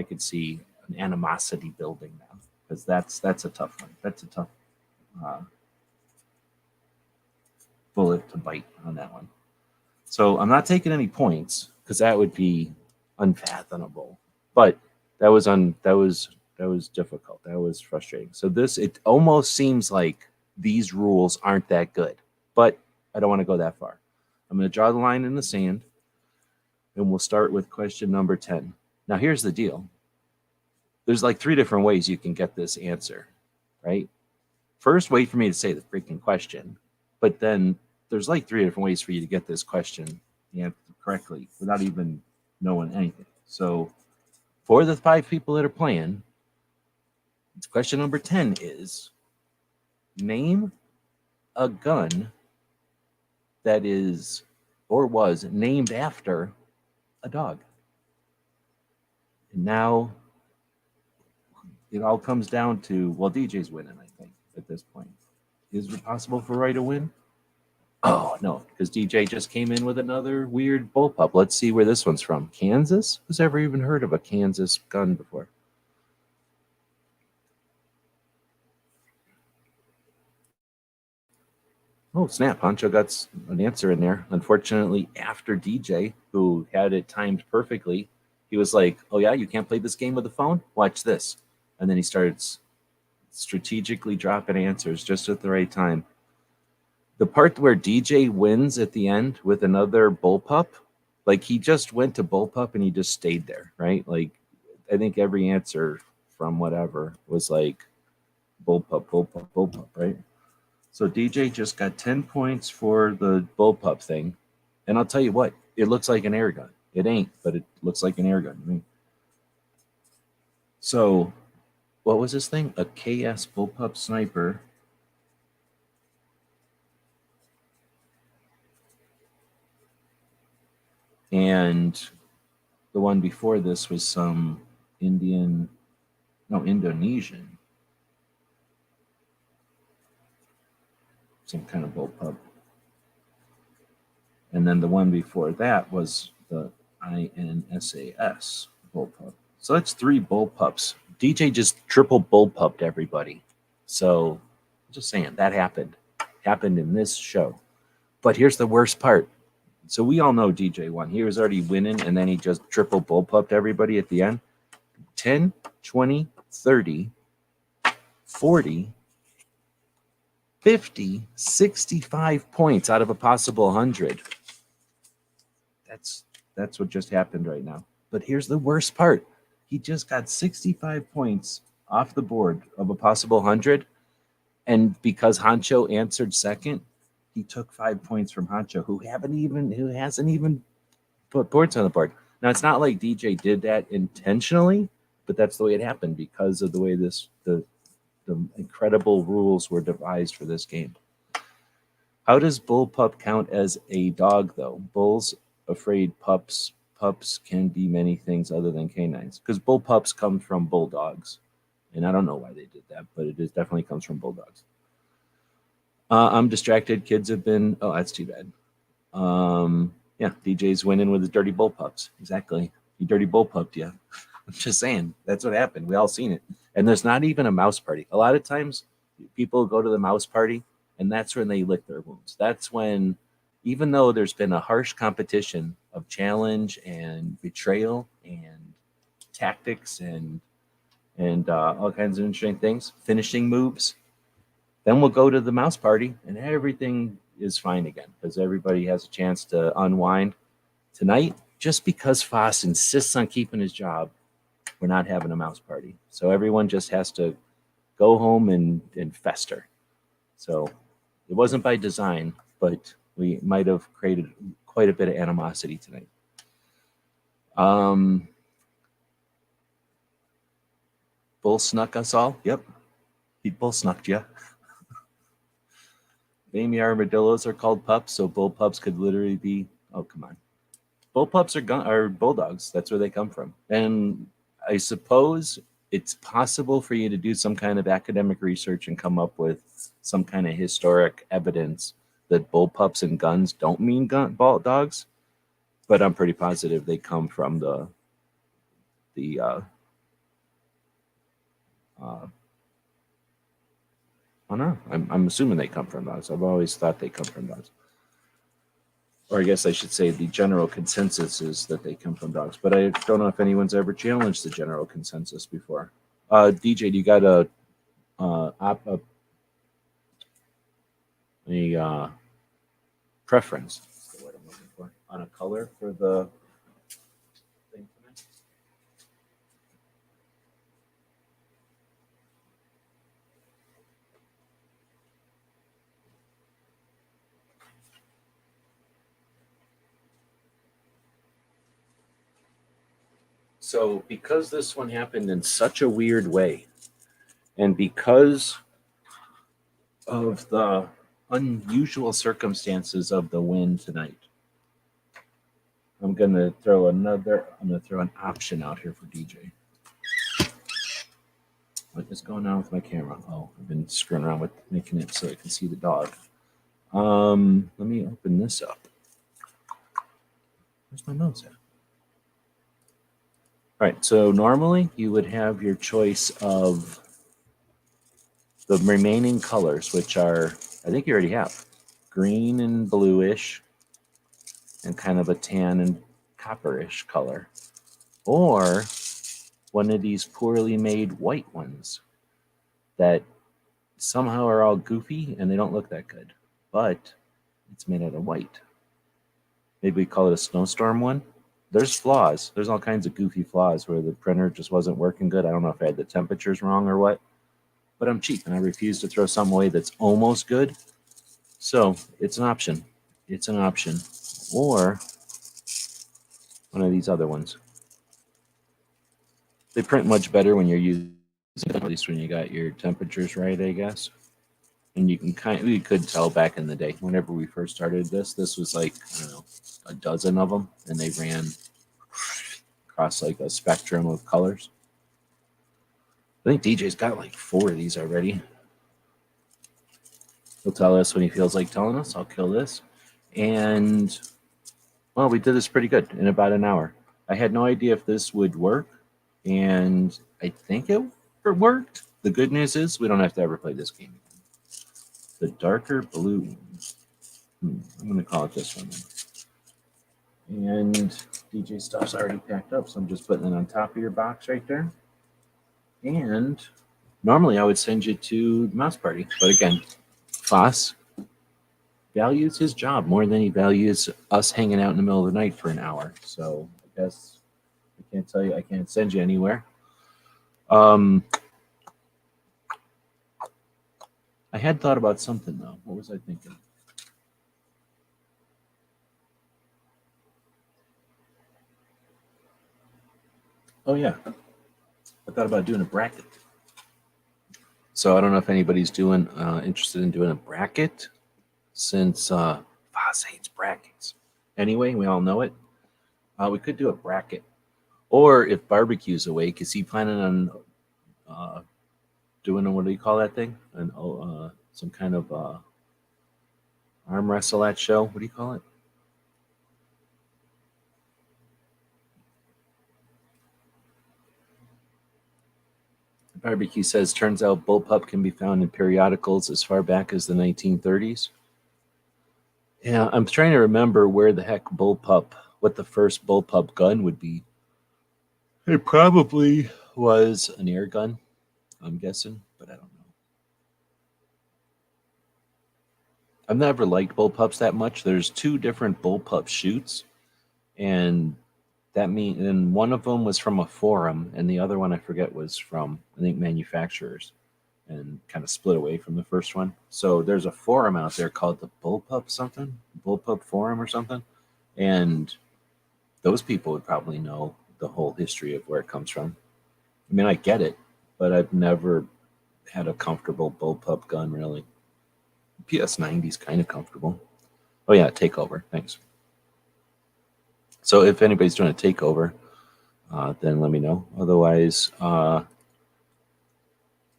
could see an animosity building now because that's a tough one. That's a tough bullet to bite on that one. So I'm not taking any points because that would be unfathomable. But that was difficult. That was frustrating. So it almost seems like these rules aren't that good, but I don't want to go that far. I'm going to draw the line in the sand, and we'll start with question number 10. Now, here's the deal. There's like 3 different ways you can get this answer, right? First, wait for me to say the freaking question, but then there's like 3 different ways for you to get this question correctly without even knowing anything. So for the 5 people that are playing, question number 10 is name a gun that is or was named after a dog. And now it all comes down to, well, DJ's winning, I think, at this point. Is it possible for Roy to win? Oh, no, because DJ just came in with another weird bullpup. Let's see where this one's from. Kansas? Who's ever even heard of a Kansas gun before? Oh, snap. Honcho got an answer in there. Unfortunately, after DJ, who had it timed perfectly, he was like, oh, yeah, you can't play this game with the phone? Watch this. And then he started strategically dropping answers just at the right time. The part where DJ wins at the end with another bullpup, like he just went to bullpup and he just stayed there, right? Like I think every answer from whatever was like bullpup, bullpup, bullpup, right? So DJ just got 10 points for the bullpup thing. And I'll tell you what, it looks like an air gun. It ain't, but it looks like an air gun to me. So what was this thing? A KS bullpup sniper. And the one before this was some Indonesian. Some kind of bullpup. And then the one before that was the INSAS bullpup. So that's 3 bullpups. DJ just triple bullpupped everybody. So just saying, that happened in this show. But here's the worst part. So we all know DJ won. He was already winning, and then he just triple bullpupped everybody at the end. 10, 20, 30, 40, 50, 65 points out of a possible 100. That's what just happened right now. But here's the worst part. He just got 65 points off the board of a possible 100. And because Honcho answered second, he took 5 points from Honcho, who hasn't even put points on the board. Now it's not like DJ did that intentionally, but that's the way it happened because of the way the incredible rules were devised for this game. How does bullpup count as a dog, though? Bulls afraid pups can be many things other than canines, because bull pups come from bulldogs, and I don't know why they did that, but it is definitely comes from bulldogs. I'm distracted. Kids have been. Oh, that's too bad. Yeah, DJ's winning with his dirty bull pups. Exactly. He dirty bull pupped you. I'm just saying. That's what happened. We all seen it. And there's not even a mouse party. A lot of times people go to the mouse party and that's when they lick their wounds. That's when, even though there's been a harsh competition of challenge and betrayal and tactics and all kinds of interesting things, finishing moves, then we'll go to the mouse party and everything is fine again because everybody has a chance to unwind. Tonight, just because Foss insists on keeping his job, we're not having a mouse party. So everyone just has to go home and fester. So it wasn't by design, but we might have created quite a bit of animosity tonight. Bull snuck us all. Yep. He bull snucked you. Maybe armadillos are called pups, so bull pups could literally be. Oh, come on. Bull pups are bulldogs. That's where they come from. And I suppose it's possible for you to do some kind of academic research and come up with some kind of historic evidence that bull pups and guns don't mean dogs. But I'm pretty positive they come from the I don't know. I'm assuming they come from dogs. I've always thought they come from dogs. Or I guess I should say the general consensus is that they come from dogs. But I don't know if anyone's ever challenged the general consensus before. DJ, do you got a preference? That's the word I'm looking for. On a color for the thing tonight? So, because this one happened in such a weird way, and because of the unusual circumstances of the win tonight, I'm gonna throw an option out here for DJ. What is going on with my camera? Oh, I've been screwing around with making it so I can see the dog. Let me open this up. Where's my mouse at? All right, so normally you would have your choice of the remaining colors, which are, I think you already have, green and bluish, and kind of a tan and copperish color, or one of these poorly made white ones that somehow are all goofy and they don't look that good, but it's made out of white. Maybe we call it a snowstorm one. There's flaws. There's all kinds of goofy flaws where the printer just wasn't working good. I don't know if I had the temperatures wrong or what, but I'm cheap and I refuse to throw something away that's almost good. So it's an option. It's an option. Or one of these other ones. They print much better when you're using, at least when you got your temperatures right, I guess. And you can we could tell back in the day, whenever we first started this was like, I don't know, a dozen of them, and they ran across like a spectrum of colors. I think DJ's got like 4 of these already. He'll tell us when he feels like telling us. I'll kill this. And, well, we did this pretty good in about an hour. I had no idea if this would work, and I think it worked. The good news is we don't have to ever play this game again. The darker blue. I'm going to call it this one. And DJ stuff's already packed up, so I'm just putting it on top of your box right there. And normally I would send you to Mouse Party, but again, Foss values his job more than he values us hanging out in the middle of the night for an hour. So I guess I can't tell you, I can't send you anywhere. I had thought about something though. What was I thinking? Oh yeah, I thought about doing a bracket. So I don't know if anybody's interested in doing a bracket, since Foss hates brackets. anyway. We all know it. We could do a bracket. Or if barbecue's awake, is he planning on doing what do you call that thing? Some kind of arm wrestle at show. What do you call it? Barbecue says turns out bullpup can be found in periodicals as far back as the 1930s. Yeah, I'm trying to remember where the heck bullpup, what the first bullpup gun would be. It probably was an air gun, I'm guessing, but I don't know. I've never liked bullpups that much. There's two different bullpup shoots, and and one of them was from a forum, and the other one I forget was from I think manufacturers, and kind of split away from the first one. So there's a forum out there called the Bullpup something, Bullpup Forum or something, and those people would probably know the whole history of where it comes from. I mean, I get it, but I've never had a comfortable bullpup gun really. PS90 is kind of comfortable. Oh yeah, takeover. Thanks. So if anybody's doing a takeover, then let me know. Otherwise, if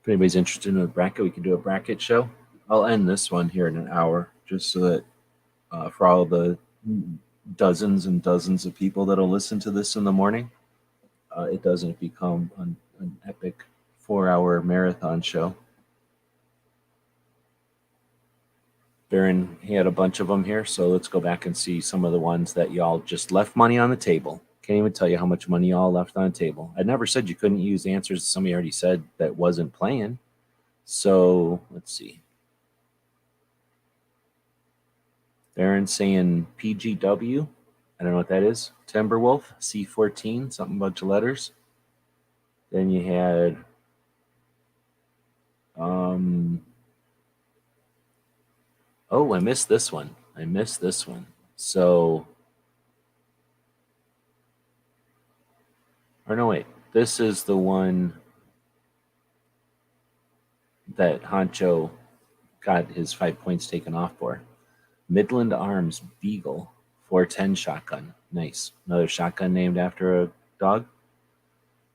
anybody's interested in a bracket, we can do a bracket show. I'll end this one here in an hour, just so that for all the dozens and dozens of people that'll listen to this in the morning, it doesn't become an epic 4-hour marathon show. Baron, he had a bunch of them here, so let's go back and see some of the ones that y'all just left money on the table. Can't even tell you how much money y'all left on the table. I never said you couldn't use answers somebody already said that wasn't playing. So let's see. Baron saying PGW. I don't know what that is. Timberwolf, C14, something bunch of letters. Then you had oh, I missed this one. So or no wait, this is the one that Honcho got his 5 points taken off for. Midland Arms Beagle 410 shotgun. Nice. Another shotgun named after a dog.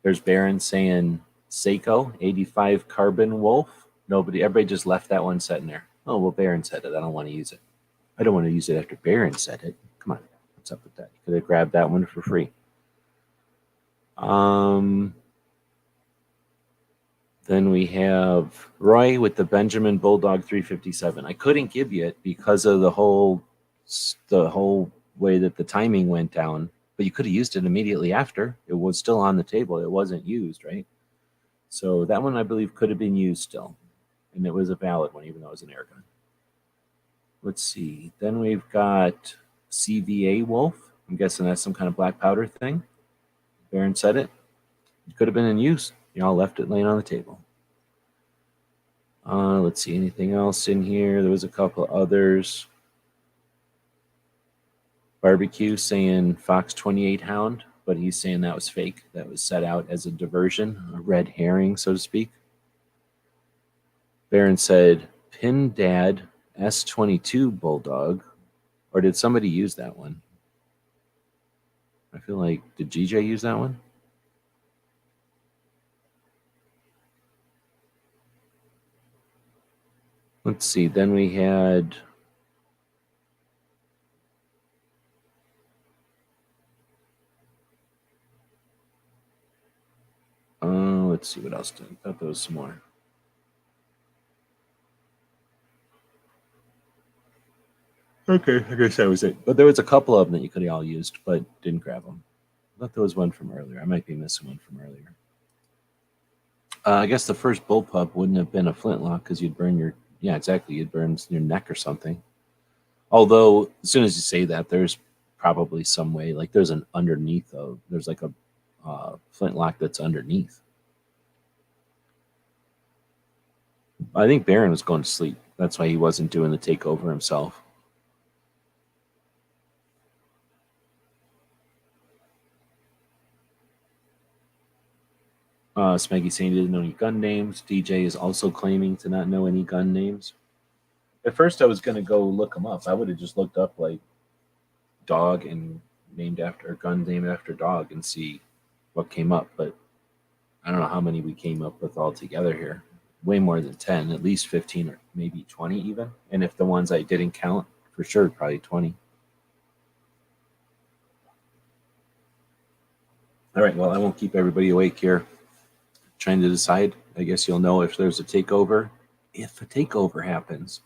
There's Baron saying Seiko 85 Carbon Wolf. Everybody just left that one sitting there. Oh, well, Baron said it. I don't want to use it. I don't want to use it after Baron said it. Come on. What's up with that? You could have grabbed that one for free. Then we have Roy with the Benjamin Bulldog 357. I couldn't give you it because of the whole way that the timing went down, but you could have used it immediately after. It was still on the table. It wasn't used, right? So that one I believe could have been used still, and it was a valid one, even though it was an air gun. Let's see. Then we've got CVA Wolf. I'm guessing that's some kind of black powder thing. Baron said it. It could have been in use. Y'all left it laying on the table. Let's see, anything else in here? There was a couple others. Barbecue saying Fox 28 Hound, but he's saying that was fake. That was set out as a diversion, a red herring, so to speak. Baron said Pin Dad S22 Bulldog, or did somebody use that one? I feel like, did GJ use that one? Let's see, then we had let's see what else. I thought there was some more. Okay, I guess that was it. But there was a couple of them that you could have all used, but didn't grab them. I thought there was one from earlier. I might be missing one from earlier. I guess the first bullpup wouldn't have been a flintlock because you'd burn your you'd burn your neck or something. Although as soon as you say that, there's probably some way, like there's an underneath there's like a flintlock that's underneath. I think Baron was going to sleep. That's why he wasn't doing the takeover himself. Smeggy saying he didn't know any gun names. DJ is also claiming to not know any gun names. At first, I was going to go look them up. I would have just looked up like dog and gun named after dog and see what came up. But I don't know how many we came up with all together here. Way more than 10, at least 15 or maybe 20 even. And if the ones I didn't count, for sure, probably 20. All right, well, I won't keep everybody awake here trying to decide. I guess you'll know if there's a takeover, if a takeover happens.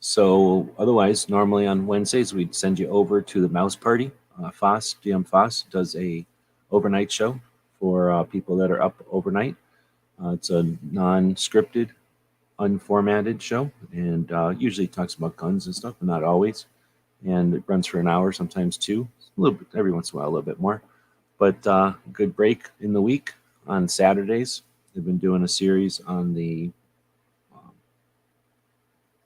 So otherwise, normally on Wednesdays, we'd send you over to the Mouse Party. GM Foss does a overnight show for people that are up overnight. It's a non-scripted, unformatted show, and usually talks about guns and stuff, but not always. And it runs for an hour, sometimes two, a little bit every once in a while, a little bit more. But good break in the week on Saturdays. They've been doing a series on the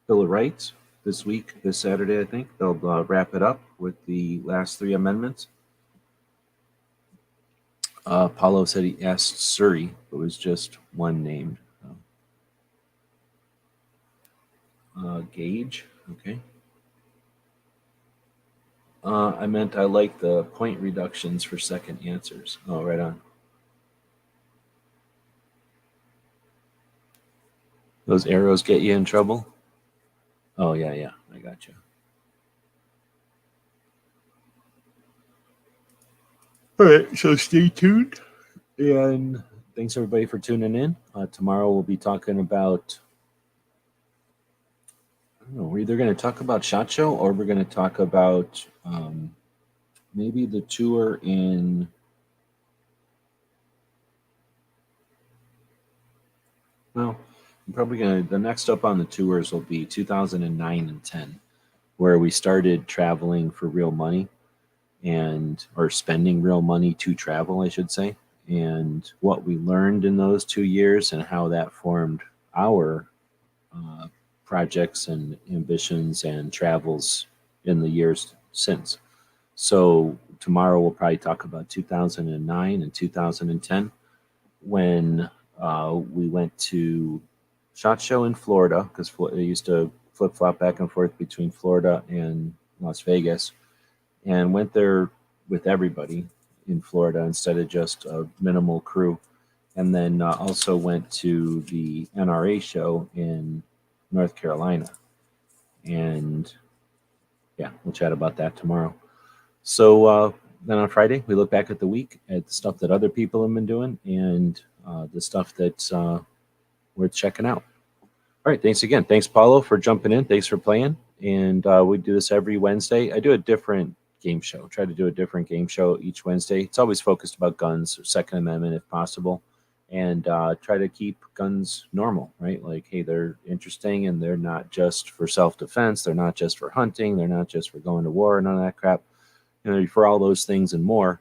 Bill of Rights this week, this Saturday, I think. They'll wrap it up with the last three amendments. Paulo said he asked Surrey, but it was just one named. Gage, okay. I meant I like the point reductions for second answers. Oh, right on. Those arrows get you in trouble? Oh, yeah, I got you. All right, so stay tuned. And thanks everybody for tuning in. Tomorrow we'll be talking about, I don't know, we're either going to talk about SHOT Show or we're going to talk about maybe the tour in, well, I'm probably going to, the next up on the tours will be 2009 and 10, where we started traveling for real money or spending real money to travel, I should say, and what we learned in those 2 years and how that formed our projects and ambitions and travels in the years since. So tomorrow we'll probably talk about 2009 and 2010 when we went to SHOT Show in Florida, because they used to flip-flop back and forth between Florida and Las Vegas, and went there with everybody in Florida instead of just a minimal crew. And then also went to the NRA show in North Carolina. And yeah, we'll chat about that tomorrow. So then on Friday, we look back at the week at the stuff that other people have been doing and the stuff that's worth checking out. All right, thanks again. Thanks, Paulo, for jumping in. Thanks for playing. And we do this every Wednesday. I do a different game show. Try to do a different game show each Wednesday. It's always focused about guns or Second Amendment if possible. And try to keep guns normal, right? Like, hey, they're interesting and they're not just for self-defense. They're not just for hunting. They're not just for going to war, none of that crap. For all those things and more.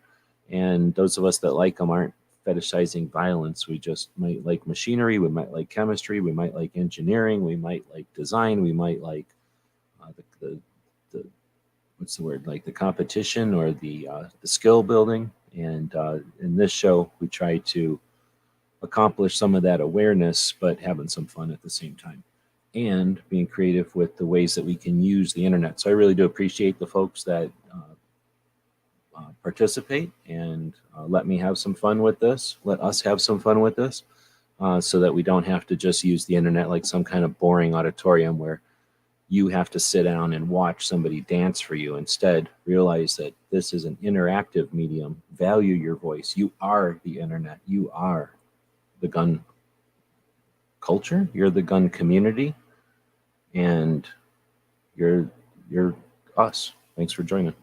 And those of us that like them aren't fetishizing violence. We just might like machinery. We might like chemistry. We might like engineering. We might like design. We might like the what's the word? Like the competition or the skill building. And in this show, we try to accomplish some of that awareness, but having some fun at the same time and being creative with the ways that we can use the internet. So I really do appreciate the folks that participate and let me have some fun with this. Let us have some fun with this so that we don't have to just use the internet like some kind of boring auditorium where you have to sit down and watch somebody dance for you. Instead, realize that this is an interactive medium. Value your voice. You are the internet. You are the gun culture. You're the gun community. And you're us. Thanks for joining.